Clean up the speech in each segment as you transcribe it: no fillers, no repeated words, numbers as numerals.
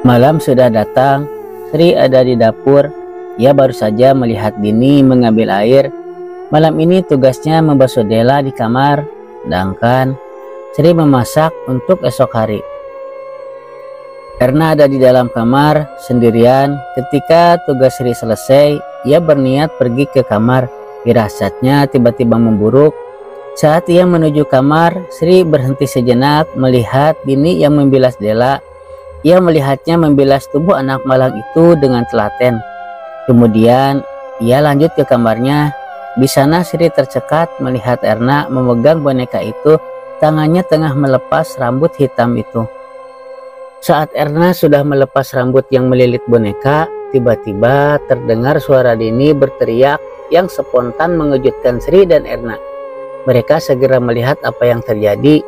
Malam sudah datang. Sri ada di dapur. Ia baru saja melihat Dini mengambil air. Malam ini tugasnya membasuh Della di kamar, sedangkan Sri memasak untuk esok hari. Erna ada di dalam kamar sendirian. Ketika tugas Sri selesai, ia berniat pergi ke kamar. Firasatnya tiba-tiba memburuk. Saat ia menuju kamar, Sri berhenti sejenak melihat Dini yang membilas Della. Ia melihatnya membilas tubuh anak malang itu dengan telaten. Kemudian ia lanjut ke kamarnya. Di sana Sri tercekat melihat Erna memegang boneka itu. Tangannya tengah melepas rambut hitam itu. Saat Erna sudah melepas rambut yang melilit boneka, tiba-tiba terdengar suara Dini berteriak yang spontan mengejutkan Sri dan Erna. Mereka segera melihat apa yang terjadi.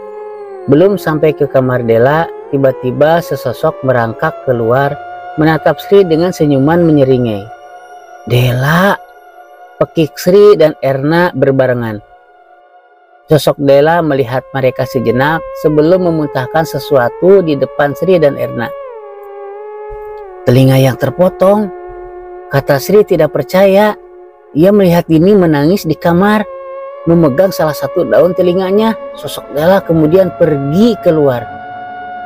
Belum sampai ke kamar Della, tiba-tiba sesosok merangkak keluar, menatap Sri dengan senyuman menyeringai. "Della!" Pekik Sri dan Erna berbarengan. Sosok Della melihat mereka sejenak sebelum memuntahkan sesuatu di depan Sri dan Erna. "Telinga yang terpotong," kata Sri tidak percaya. Ia melihat Dini menangis di kamar, memegang salah satu daun telinganya. Sosok Della kemudian pergi keluar.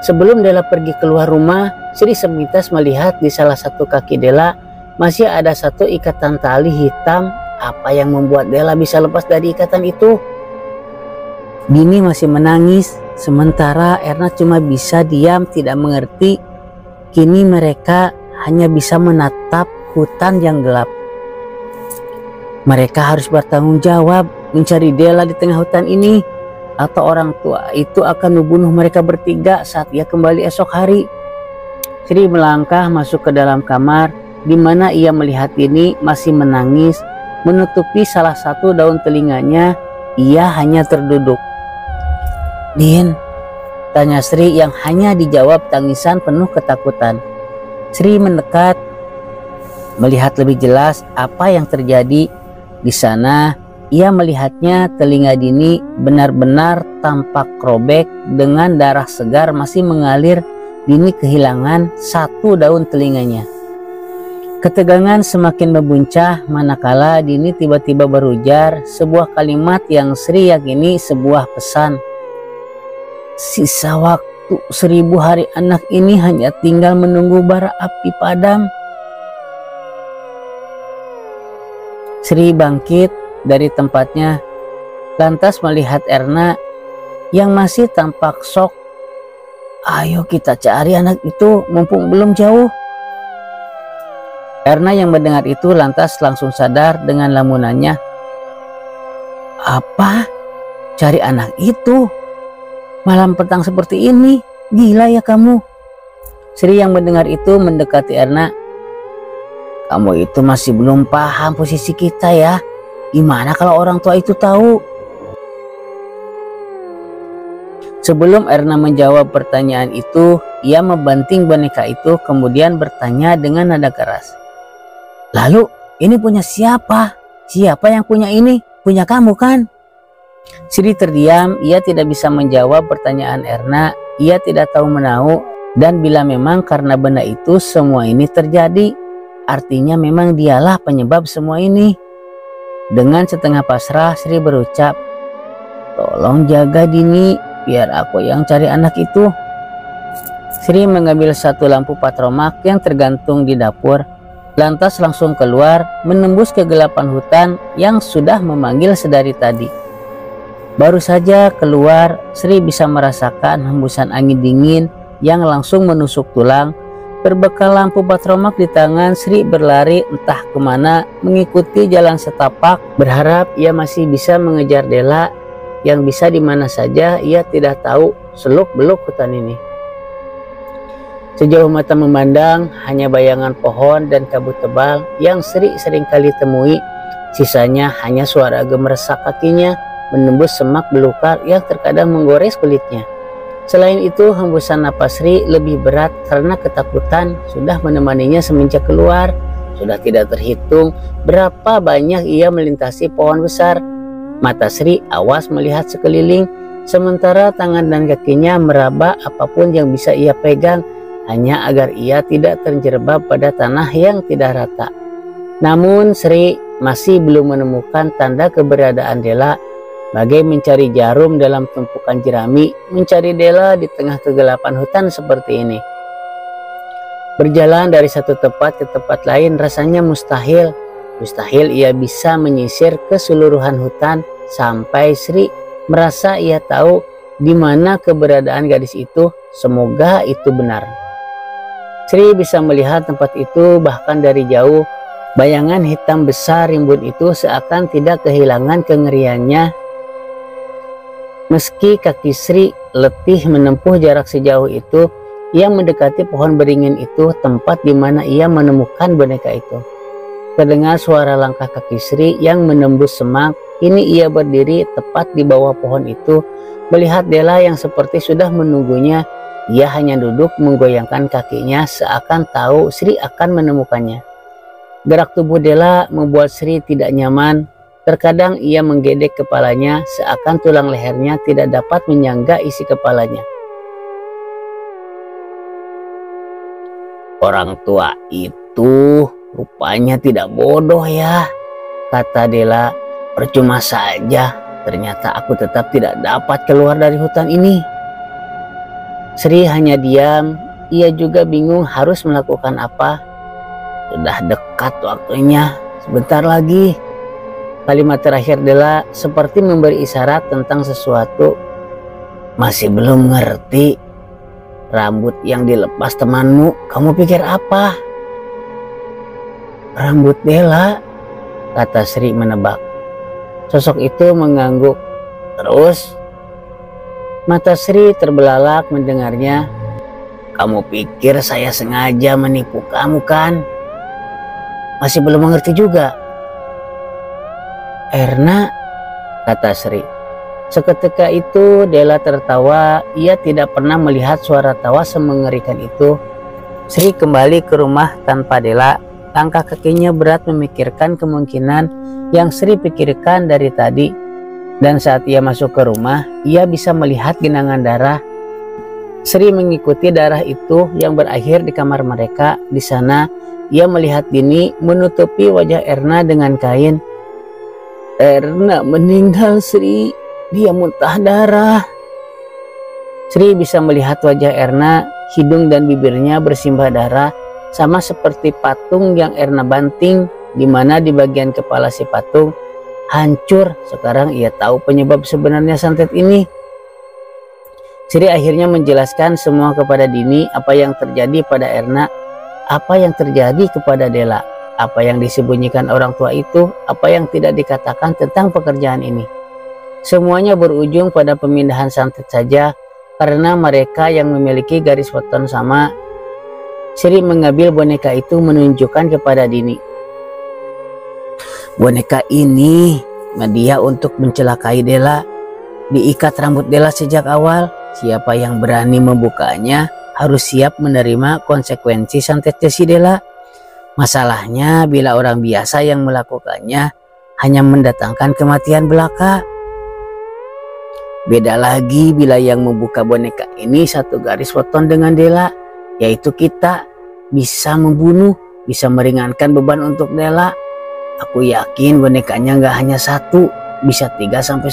Sebelum Della pergi keluar rumah, Sri sepintas melihat di salah satu kaki Della masih ada satu ikatan tali hitam. Apa yang membuat Della bisa lepas dari ikatan itu? Dini masih menangis, sementara Erna cuma bisa diam tidak mengerti. Kini mereka hanya bisa menatap hutan yang gelap. Mereka harus bertanggung jawab mencari Della di tengah hutan ini, atau orang tua itu akan membunuh mereka bertiga saat ia kembali esok hari. Sri melangkah masuk ke dalam kamar, di mana ia melihat Dini masih menangis. Menutupi salah satu daun telinganya, ia hanya terduduk. "Din?" tanya Sri yang hanya dijawab tangisan penuh ketakutan. Sri mendekat, melihat lebih jelas apa yang terjadi. Di sana ia melihatnya telinga Dini benar-benar tampak robek dengan darah segar masih mengalir. Dini kehilangan satu daun telinganya. Ketegangan semakin membuncah manakala Dini tiba-tiba berujar sebuah kalimat yang Sri yakini sebuah pesan. "Sisa waktu 1000 hari anak ini hanya tinggal menunggu bara api padam." Sri bangkit dari tempatnya, lantas melihat Erna yang masih tampak shock. "Ayo kita cari anak itu mumpung belum jauh." Erna yang mendengar itu lantas langsung sadar dengan lamunannya. "Apa? Cari anak itu? Malam petang seperti ini? Gila ya kamu?" Sri yang mendengar itu mendekati Erna. "Kamu itu masih belum paham posisi kita ya. Gimana kalau orang tua itu tahu?" Sebelum Erna menjawab pertanyaan itu, ia membanting boneka itu kemudian bertanya dengan nada keras. "Lalu ini punya siapa? Siapa yang punya ini? Punya kamu kan?" Sri terdiam, ia tidak bisa menjawab pertanyaan Erna. Ia tidak tahu menahu, dan bila memang karena benda itu semua ini terjadi, artinya memang dialah penyebab semua ini. Dengan setengah pasrah Sri berucap, "Tolong jaga Dini, biar aku yang cari anak itu." Sri mengambil satu lampu patromak yang tergantung di dapur, lantas langsung keluar menembus kegelapan hutan yang sudah memanggil sedari tadi. Baru saja keluar, Sri bisa merasakan hembusan angin dingin yang langsung menusuk tulang. Berbekal lampu patromak di tangan, Sri berlari entah kemana, mengikuti jalan setapak, berharap ia masih bisa mengejar Della yang bisa di mana saja ia tidak tahu seluk-beluk hutan ini. Sejauh mata memandang, hanya bayangan pohon dan kabut tebal yang Sri seringkali temui. Sisanya hanya suara gemeresak kakinya menembus semak belukar yang terkadang menggores kulitnya. Selain itu, hembusan napas Sri lebih berat karena ketakutan sudah menemaninya semenjak keluar. Sudah tidak terhitung berapa banyak ia melintasi pohon besar. Mata Sri awas melihat sekeliling, sementara tangan dan kakinya meraba apapun yang bisa ia pegang. hanya agar ia tidak terjerembab pada tanah yang tidak rata. Namun Sri masih belum menemukan tanda keberadaan Dela, bagai mencari jarum dalam tumpukan jerami, mencari Dela di tengah kegelapan hutan seperti ini. Berjalan dari satu tempat ke tempat lain rasanya mustahil. Mustahil ia bisa menyisir keseluruhan hutan sampai Sri merasa ia tahu di mana keberadaan gadis itu. Semoga itu benar. Sri bisa melihat tempat itu bahkan dari jauh. Bayangan hitam besar rimbun itu seakan tidak kehilangan kengeriannya. Meski kaki Sri letih menempuh jarak sejauh itu, ia mendekati pohon beringin itu, tempat di mana ia menemukan boneka itu. Terdengar suara langkah kaki Sri yang menembus semak. Kini ia berdiri tepat di bawah pohon itu, melihat Dela yang seperti sudah menunggunya. Ia hanya duduk menggoyangkan kakinya seakan tahu Sri akan menemukannya. Gerak tubuh Dela membuat Sri tidak nyaman. Terkadang ia menggedek kepalanya seakan tulang lehernya tidak dapat menyangga isi kepalanya. Orang tua itu rupanya tidak bodoh ya, kata Dela. Percuma saja, ternyata aku tetap tidak dapat keluar dari hutan ini. Sri hanya diam, ia juga bingung harus melakukan apa. Sudah dekat waktunya, sebentar lagi. Kalimat terakhir Dela seperti memberi isyarat tentang sesuatu. Masih belum ngerti. Rambut yang dilepas temanmu, kamu pikir apa? Rambut Dela, kata Sri menebak. Sosok itu mengangguk. Terus? Mata Sri terbelalak mendengarnya. Kamu pikir saya sengaja menipu kamu kan? Masih belum mengerti juga. Erna, kata Sri. Seketika itu Dela tertawa. Ia tidak pernah melihat suara tawa semengerikan itu. Sri kembali ke rumah tanpa Dela. Langkah kakinya berat memikirkan kemungkinan yang Sri pikirkan dari tadi. Dan saat ia masuk ke rumah, ia bisa melihat genangan darah. Sri mengikuti darah itu yang berakhir di kamar mereka. Di sana ia melihat Dini menutupi wajah Erna dengan kain. Erna meninggal, Sri. Dia muntah darah. Sri bisa melihat wajah Erna, hidung dan bibirnya bersimbah darah, sama seperti patung yang Erna banting, di mana di bagian kepala si patung hancur. Sekarang ia tahu penyebab sebenarnya santet ini. Sri akhirnya menjelaskan semua kepada Dini, apa yang terjadi pada Erna, apa yang terjadi kepada Dela, apa yang disembunyikan orang tua itu, apa yang tidak dikatakan tentang pekerjaan ini. Semuanya berujung pada pemindahan santet saja, karena mereka yang memiliki garis weton sama. Sri mengambil boneka itu menunjukkan kepada Dini. Boneka ini media untuk mencelakai Dela. Diikat rambut Dela sejak awal. Siapa yang berani membukanya harus siap menerima konsekuensi santetnya si Dela. Masalahnya bila orang biasa yang melakukannya hanya mendatangkan kematian belaka. Beda lagi bila yang membuka boneka ini satu garis weton dengan Dela, yaitu kita. Bisa membunuh, bisa meringankan beban untuk Dela. Aku yakin bonekanya nggak hanya satu, bisa 3-10.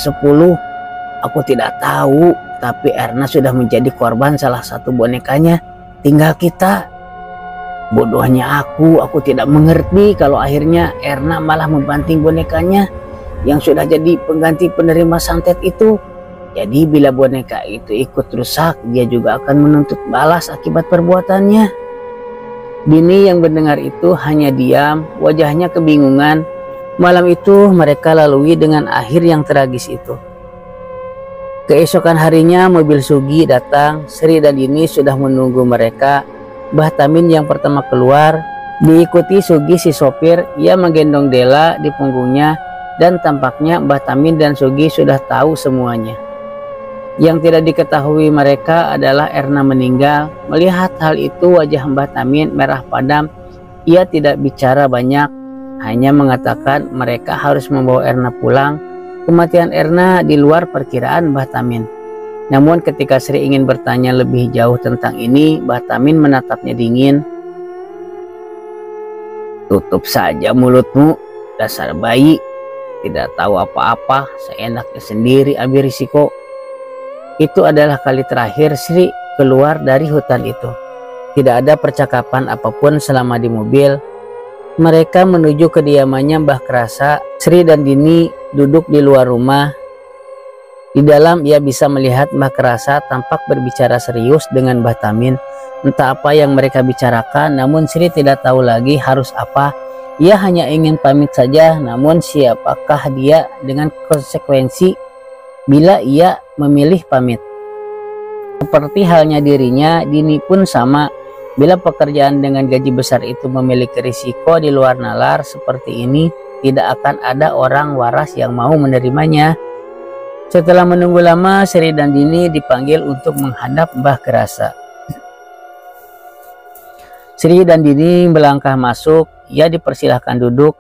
Aku tidak tahu, tapi Erna sudah menjadi korban salah satu bonekanya. Tinggal kita. Bodohnya aku tidak mengerti kalau akhirnya Erna malah membanting bonekanya yang sudah jadi pengganti penerima santet itu. Jadi bila boneka itu ikut rusak, dia juga akan menuntut balas akibat perbuatannya. Dini yang mendengar itu hanya diam, wajahnya kebingungan. Malam itu mereka lalui dengan akhir yang tragis itu. Keesokan harinya mobil Sugi datang. Sri dan Dini sudah menunggu mereka. Mbah Tamin yang pertama keluar, diikuti Sugi si sopir. Ia menggendong Dela di punggungnya, dan tampaknya Mbah Tamin dan Sugi sudah tahu semuanya. Yang tidak diketahui mereka adalah Erna meninggal. Melihat hal itu wajah Mbah Tamin merah padam. Ia tidak bicara banyak, hanya mengatakan mereka harus membawa Erna pulang. Kematian Erna di luar perkiraan Mbah Tamin. Namun ketika Sri ingin bertanya lebih jauh tentang ini, Mbah Tamin menatapnya dingin. "Tutup saja mulutmu, dasar bayi. Tidak tahu apa-apa, seenaknya sendiri ambil risiko." Itu adalah kali terakhir Sri keluar dari hutan itu. Tidak ada percakapan apapun selama di mobil. Mereka menuju kediamannya Mbah Krasa. Sri dan Dini duduk di luar rumah. Di dalam ia bisa melihat Mbah Krasa tampak berbicara serius dengan Mbah Tamin. Entah apa yang mereka bicarakan, namun Sri tidak tahu lagi harus apa. Ia hanya ingin pamit saja, namun siapakah dia dengan konsekuensi bila ia memilih pamit? Seperti halnya dirinya, Dini pun sama. Bila pekerjaan dengan gaji besar itu memiliki risiko di luar nalar seperti ini, tidak akan ada orang waras yang mau menerimanya. Setelah menunggu lama, Sri dan Dini dipanggil untuk menghadap Mbah Krasa. Sri dan Dini melangkah masuk. Ia dipersilahkan duduk.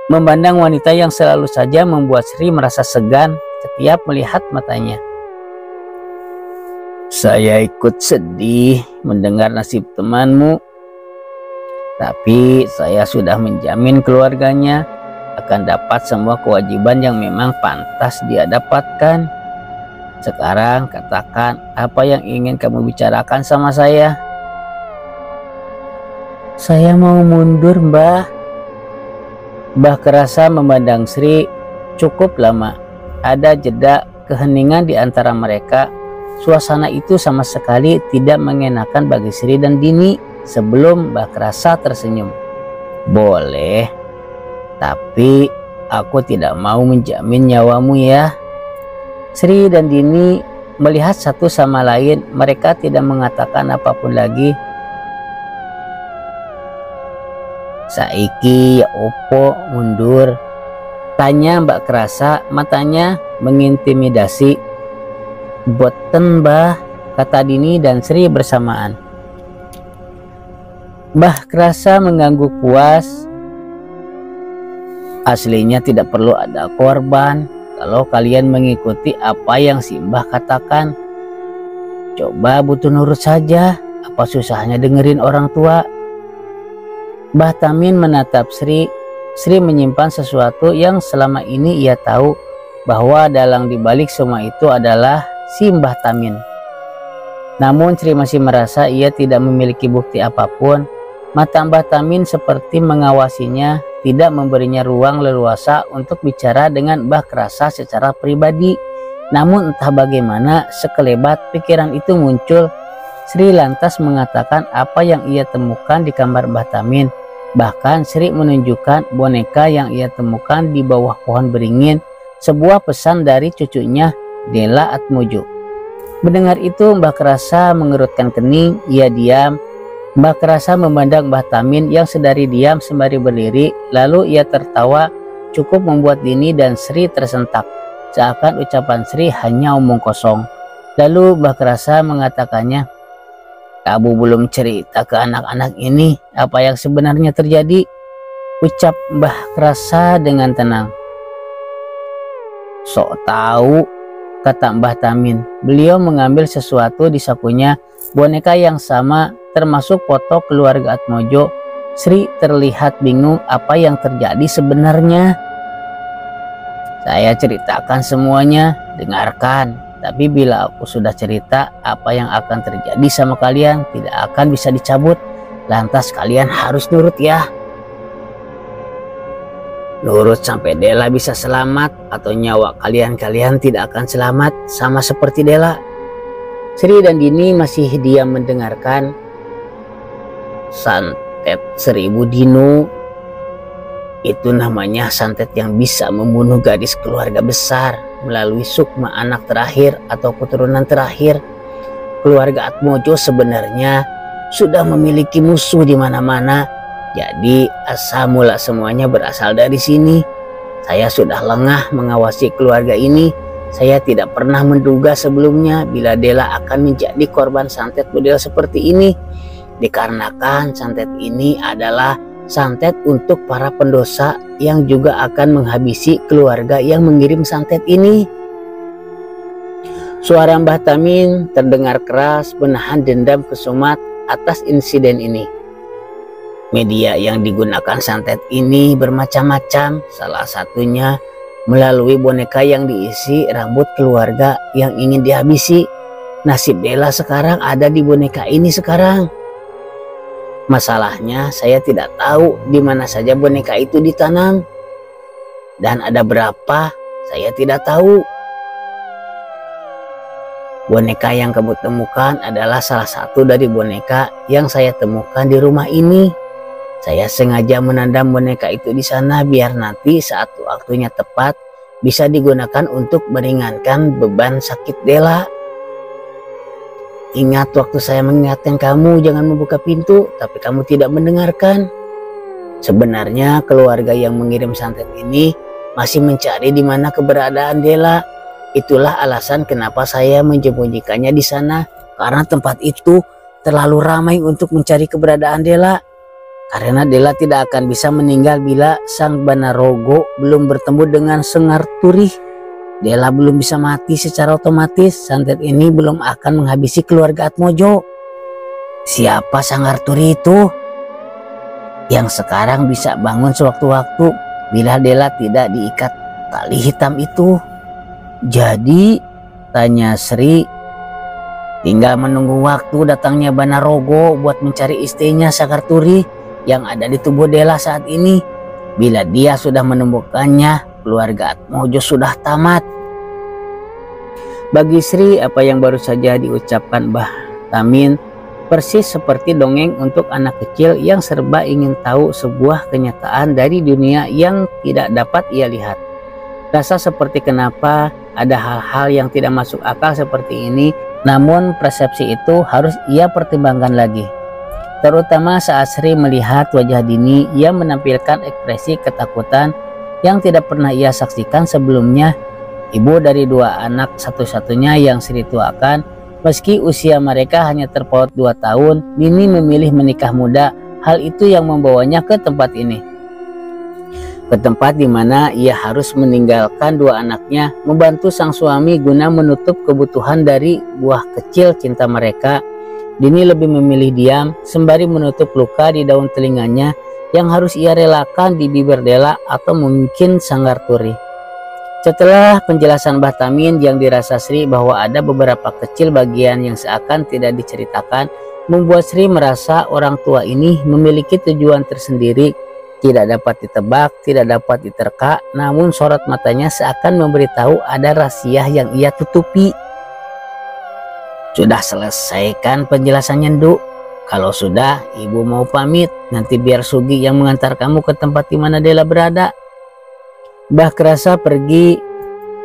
Memandang wanita yang selalu saja membuat Sri merasa segan setiap melihat matanya. "Saya ikut sedih mendengar nasib temanmu. Tapi saya sudah menjamin keluarganya akan dapat semua kewajiban yang memang pantas dia dapatkan. Sekarang katakan apa yang ingin kamu bicarakan sama saya." "Saya mau mundur, Mbah." Mbah Krasa memandang Sri cukup lama. Ada jeda keheningan di antara mereka. Suasana itu sama sekali tidak mengenakan bagi Sri dan Dini. Sebelum Mbah Krasa tersenyum. "Boleh, tapi aku tidak mau menjamin nyawamu ya." Sri dan Dini melihat satu sama lain. Mereka tidak mengatakan apapun lagi. "Saiki ya opo mundur?" tanya Mbak Krasa, matanya mengintimidasi. "Boten, Mbah," kata Dini dan Sri bersamaan. Mbah Krasa mengangguk puas. "Aslinya tidak perlu ada korban kalau kalian mengikuti apa yang si Mbah katakan. Coba butuh nurut saja, apa susahnya dengerin orang tua?" Mbah Tamin menatap Sri. Sri menyimpan sesuatu yang selama ini ia tahu, bahwa dalang dibalik semua itu adalah si Mbah Tamin. Namun Sri masih merasa ia tidak memiliki bukti apapun. Mata Mbah Tamin seperti mengawasinya, tidak memberinya ruang leluasa untuk bicara dengan Mbah Krasa secara pribadi. Namun entah bagaimana sekelebat pikiran itu muncul. Sri lantas mengatakan apa yang ia temukan di kamar Mbah Tamin. Bahkan Sri menunjukkan boneka yang ia temukan di bawah pohon beringin, sebuah pesan dari cucunya Dela Atmojo. Mendengar itu Mbah Krasa mengerutkan kening. Ia diam. Mbah Krasa memandang Mbah Tamin yang sedari diam sembari berdiri. Lalu ia tertawa cukup membuat Dini dan Sri tersentak, seakan ucapan Sri hanya omong kosong. Lalu Mbah Krasa mengatakannya, "Kamu belum cerita ke anak-anak ini apa yang sebenarnya terjadi," ucap Mbah Krasa dengan tenang. "Sok tahu," kata Mbah Tamin. Beliau mengambil sesuatu di sakunya, boneka yang sama termasuk foto keluarga Atmojo. Sri terlihat bingung apa yang terjadi sebenarnya. "Saya ceritakan semuanya, dengarkan. Tapi bila aku sudah cerita, apa yang akan terjadi sama kalian tidak akan bisa dicabut. Lantas kalian harus nurut ya. Nurut sampai Dela bisa selamat, atau nyawa kalian tidak akan selamat sama seperti Dela." Sri dan Dini masih diam mendengarkan. "Santet 1000 dino, itu namanya santet yang bisa membunuh gadis keluarga besar melalui sukma anak terakhir atau keturunan terakhir. Keluarga Atmojo sebenarnya sudah memiliki musuh di mana-mana. Jadi asal mula semuanya berasal dari sini. Saya sudah lengah mengawasi keluarga ini. Saya tidak pernah menduga sebelumnya bila Dela akan menjadi korban santet model seperti ini. Dikarenakan santet ini adalah santet untuk para pendosa yang juga akan menghabisi keluarga yang mengirim santet ini. Suara Mbah Tamin terdengar keras menahan dendam kesumat atas insiden ini. Media yang digunakan santet ini bermacam-macam, salah satunya melalui boneka yang diisi rambut keluarga yang ingin dihabisi. Nasib Dela sekarang ada di boneka ini sekarang. Masalahnya saya tidak tahu di mana saja boneka itu ditanam. Dan ada berapa, saya tidak tahu. Boneka yang kamu temukan adalah salah satu dari boneka yang saya temukan di rumah ini. Saya sengaja menandam boneka itu di sana biar nanti saat waktunya tepat bisa digunakan untuk meringankan beban sakit Dela. Ingat waktu saya mengingatkan kamu jangan membuka pintu, tapi kamu tidak mendengarkan. Sebenarnya keluarga yang mengirim santet ini masih mencari di mana keberadaan Dela. Itulah alasan kenapa saya menyembunyikannya di sana, karena tempat itu terlalu ramai untuk mencari keberadaan Dela. Karena Dela tidak akan bisa meninggal bila Sang Banarogo belum bertemu dengan Sengar Turih. Dela belum bisa mati secara otomatis. Santet ini belum akan menghabisi keluarga Atmojo. Siapa Sengar Turih itu? Yang sekarang bisa bangun sewaktu-waktu bila Dela tidak diikat tali hitam itu. Jadi, tanya Sri, tinggal menunggu waktu datangnya Banarogo buat mencari istrinya Sengar Turih yang ada di tubuh Dela saat ini. Bila dia sudah menemukannya, keluarga Atmojo sudah tamat. Bagi Sri, apa yang baru saja diucapkan Mbah Tamin persis seperti dongeng untuk anak kecil yang serba ingin tahu sebuah kenyataan dari dunia yang tidak dapat ia lihat. Rasa seperti kenapa ada hal-hal yang tidak masuk akal seperti ini, namun persepsi itu harus ia pertimbangkan lagi. Terutama saat Sri melihat wajah Dini yang menampilkan ekspresi ketakutan yang tidak pernah ia saksikan sebelumnya. Ibu dari dua anak satu-satunya yang Sri tuakan, meski usia mereka hanya terpaut 2 tahun, Dini memilih menikah muda. Hal itu yang membawanya ke tempat ini. Ke tempat di mana ia harus meninggalkan 2 anaknya, membantu sang suami guna menutup kebutuhan dari buah kecil cinta mereka. Dini lebih memilih diam sembari menutup luka di daun telinganya yang harus ia relakan di bibir Dela atau mungkin Sengar Turih. Setelah penjelasan Mbah Tamin yang dirasa Sri bahwa ada beberapa kecil bagian yang seakan tidak diceritakan, membuat Sri merasa orang tua ini memiliki tujuan tersendiri. Tidak dapat ditebak, tidak dapat diterka, namun sorot matanya seakan memberitahu ada rahasia yang ia tutupi. Sudah selesaikan penjelasannya, Nduk? Kalau sudah, ibu mau pamit. Nanti biar Sugi yang mengantar kamu ke tempat di mana Dela berada. Mbah Krasa pergi.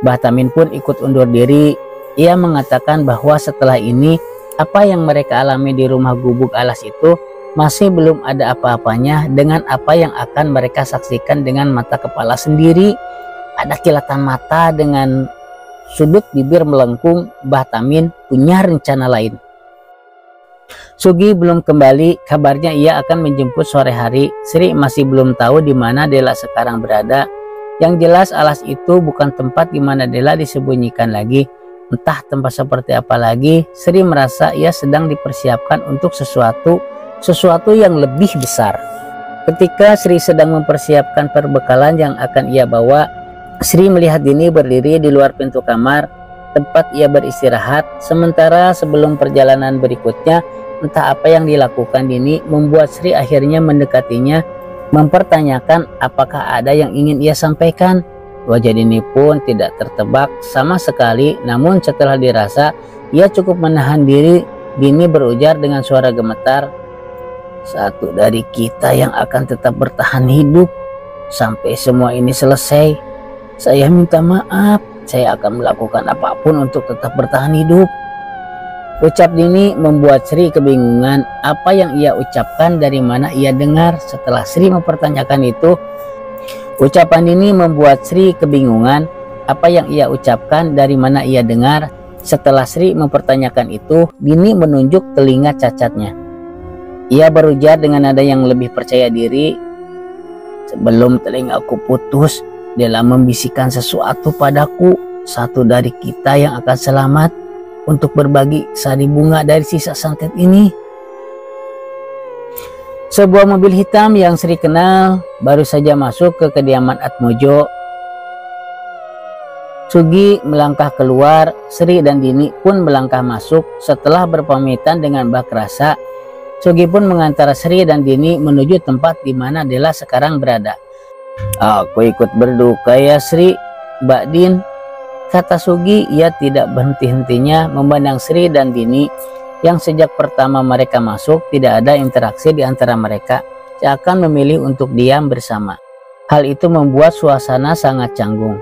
Mbah Tamin pun ikut undur diri. Ia mengatakan bahwa setelah ini, apa yang mereka alami di rumah gubuk alas itu masih belum ada apa-apanya dengan apa yang akan mereka saksikan dengan mata kepala sendiri. Ada kilatan mata dengan sudut bibir melengkung. Mbah Tamin punya rencana lain. Sugi belum kembali, kabarnya ia akan menjemput sore hari. Sri masih belum tahu di mana Dela sekarang berada. Yang jelas alas itu bukan tempat di mana Dela disembunyikan lagi. Entah tempat seperti apa lagi. Sri merasa ia sedang dipersiapkan untuk sesuatu yang lebih besar. Ketika Sri sedang mempersiapkan perbekalan yang akan ia bawa, Sri melihat Dini berdiri di luar pintu kamar tempat ia beristirahat. Sementara sebelum perjalanan berikutnya, entah apa yang dilakukan Dini membuat Sri akhirnya mendekatinya, mempertanyakan apakah ada yang ingin ia sampaikan. Wajah Dini pun tidak tertebak sama sekali, namun setelah dirasa ia cukup menahan diri, Dini berujar dengan suara gemetar, "Satu dari kita yang akan tetap bertahan hidup sampai semua ini selesai. Saya minta maaf, saya akan melakukan apapun untuk tetap bertahan hidup." Ucap Dini membuat Sri kebingungan apa yang ia ucapkan, dari mana ia dengar. Setelah Sri mempertanyakan itu, ucapan Dini membuat Sri kebingungan apa yang ia ucapkan, dari mana ia dengar. Setelah Sri mempertanyakan itu, Dini menunjuk telinga cacatnya. Ia berujar dengan nada yang lebih percaya diri, "Sebelum telingaku putus, Dela membisikkan sesuatu padaku. Satu dari kita yang akan selamat untuk berbagi sari bunga dari sisa santet ini. Sebuah mobil hitam yang Sri kenal baru saja masuk ke kediaman Atmojo. Sugi melangkah keluar, Sri dan Dini pun melangkah masuk. Setelah berpamitan dengan Mbak Rasa, Sugi pun mengantar Sri dan Dini menuju tempat di mana Dela sekarang berada. "Aku ikut berduka ya Sri, Mbak Din," kata Sugi. Ia tidak berhenti-hentinya memandang Sri dan Dini yang sejak pertama mereka masuk tidak ada interaksi di antara mereka, seakan memilih untuk diam bersama. Hal itu membuat suasana sangat canggung.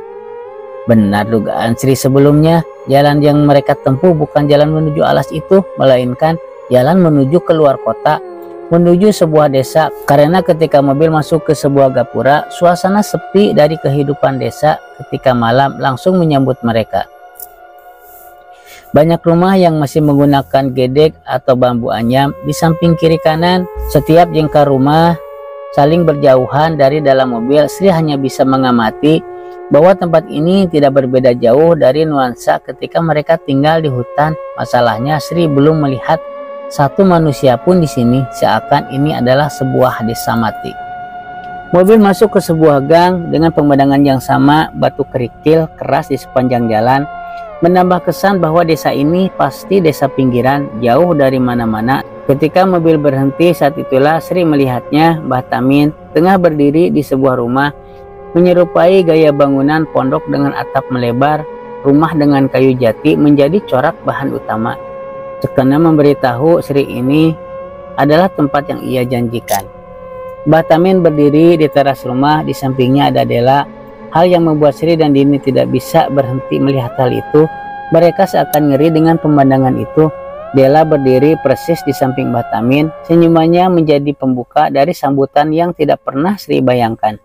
Benar dugaan Sri sebelumnya, jalan yang mereka tempuh bukan jalan menuju alas itu, melainkan jalan menuju keluar kota, menuju sebuah desa. Karena ketika mobil masuk ke sebuah gapura, suasana sepi dari kehidupan desa ketika malam langsung menyambut mereka. Banyak rumah yang masih menggunakan gedek atau bambu anyam di samping kiri kanan. Setiap jengkal rumah saling berjauhan dari dalam mobil. Sri hanya bisa mengamati bahwa tempat ini tidak berbeda jauh dari nuansa ketika mereka tinggal di hutan. Masalahnya Sri belum melihat satu manusia pun di sini, seakan ini adalah sebuah desa mati. Mobil masuk ke sebuah gang dengan pemandangan yang sama, batu kerikil keras di sepanjang jalan, menambah kesan bahwa desa ini pasti desa pinggiran, jauh dari mana-mana. Ketika mobil berhenti, saat itulah Sri melihatnya, Mbah Tamin tengah berdiri di sebuah rumah, menyerupai gaya bangunan pondok dengan atap melebar. Rumah dengan kayu jati menjadi corak bahan utama. Sekena memberitahu Sri ini adalah tempat yang ia janjikan. Mbah Tamin berdiri di teras rumah, di sampingnya ada Dela. Hal yang membuat Sri dan Dini tidak bisa berhenti melihat hal itu. Mereka seakan ngeri dengan pemandangan itu. Dela berdiri persis di samping Mbah Tamin. Senyumannya menjadi pembuka dari sambutan yang tidak pernah Sri bayangkan.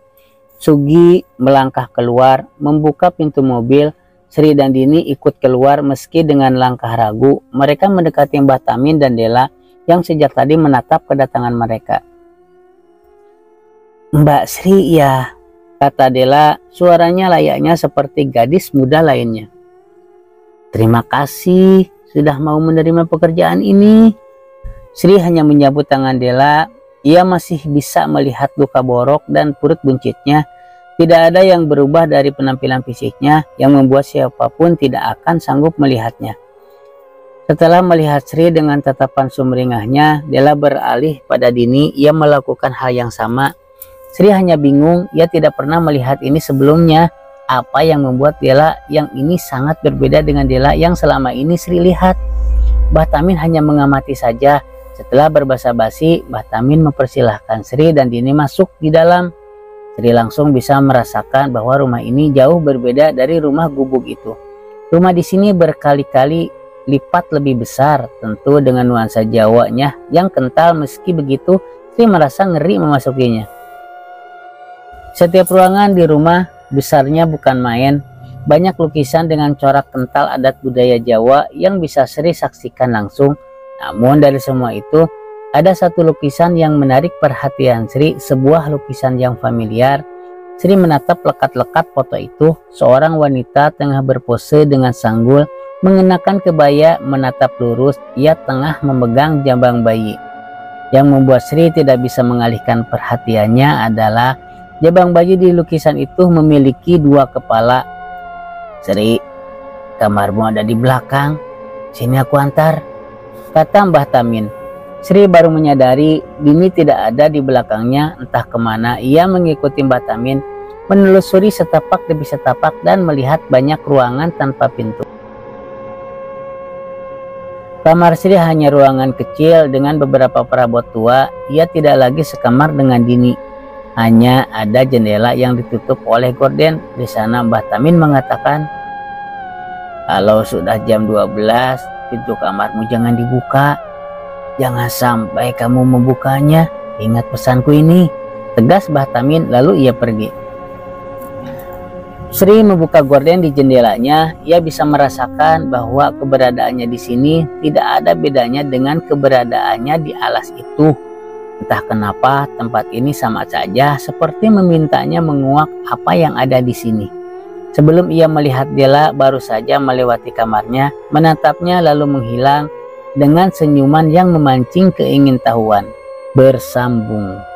Sugi melangkah keluar, membuka pintu mobil. Sri dan Dini ikut keluar meski dengan langkah ragu. Mereka mendekati Mbah Tamin dan Dela yang sejak tadi menatap kedatangan mereka. "Mbak Sri ya," kata Dela, suaranya layaknya seperti gadis muda lainnya. "Terima kasih sudah mau menerima pekerjaan ini." Sri hanya menyambut tangan Dela. Ia masih bisa melihat luka borok dan perut buncitnya. Tidak ada yang berubah dari penampilan fisiknya yang membuat siapapun tidak akan sanggup melihatnya. Setelah melihat Sri dengan tatapan sumringahnya, Dela beralih pada Dini. Ia melakukan hal yang sama. Sri hanya bingung, ia tidak pernah melihat ini sebelumnya. Apa yang membuat Dela yang ini sangat berbeda dengan Dela yang selama ini Sri lihat? Mbah Tamin hanya mengamati saja. Setelah berbasa-basi, Mbah Tamin mempersilahkan Sri dan Dini masuk di dalam. Sri langsung bisa merasakan bahwa rumah ini jauh berbeda dari rumah gubuk itu. Rumah di sini berkali-kali lipat lebih besar, tentu dengan nuansa Jawanya yang kental. Meski begitu, Sri merasa ngeri memasukinya. Setiap ruangan di rumah besarnya bukan main. Banyak lukisan dengan corak kental adat budaya Jawa yang bisa Sri saksikan langsung. Namun dari semua itu, ada satu lukisan yang menarik perhatian Sri, sebuah lukisan yang familiar. Sri menatap lekat-lekat foto itu. Seorang wanita tengah berpose dengan sanggul, mengenakan kebaya, menatap lurus. Ia tengah memegang jambang bayi. Yang membuat Sri tidak bisa mengalihkan perhatiannya adalah jambang bayi di lukisan itu memiliki dua kepala. "Sri, kamarmu ada di belakang. Sini aku antar," kata Mbah Tamin. Sri baru menyadari Dini tidak ada di belakangnya. Entah kemana ia mengikuti Mbah Tamin, menelusuri setapak demi setapak dan melihat banyak ruangan tanpa pintu. Kamar Sri hanya ruangan kecil dengan beberapa perabot tua. Ia tidak lagi sekamar dengan Dini. Hanya ada jendela yang ditutup oleh gorden. Di sana Mbah Tamin mengatakan, "Kalau sudah jam 12, pintu kamarmu jangan dibuka. Jangan sampai kamu membukanya. Ingat pesanku ini," tegas Mbah Tamin, lalu ia pergi. Sri membuka gorden di jendelanya. Ia bisa merasakan bahwa keberadaannya di sini tidak ada bedanya dengan keberadaannya di alas itu. Entah kenapa tempat ini sama saja seperti memintanya menguak apa yang ada di sini. Sebelum ia melihat Della baru saja melewati kamarnya, menatapnya lalu menghilang dengan senyuman yang memancing keingintahuan. Bersambung.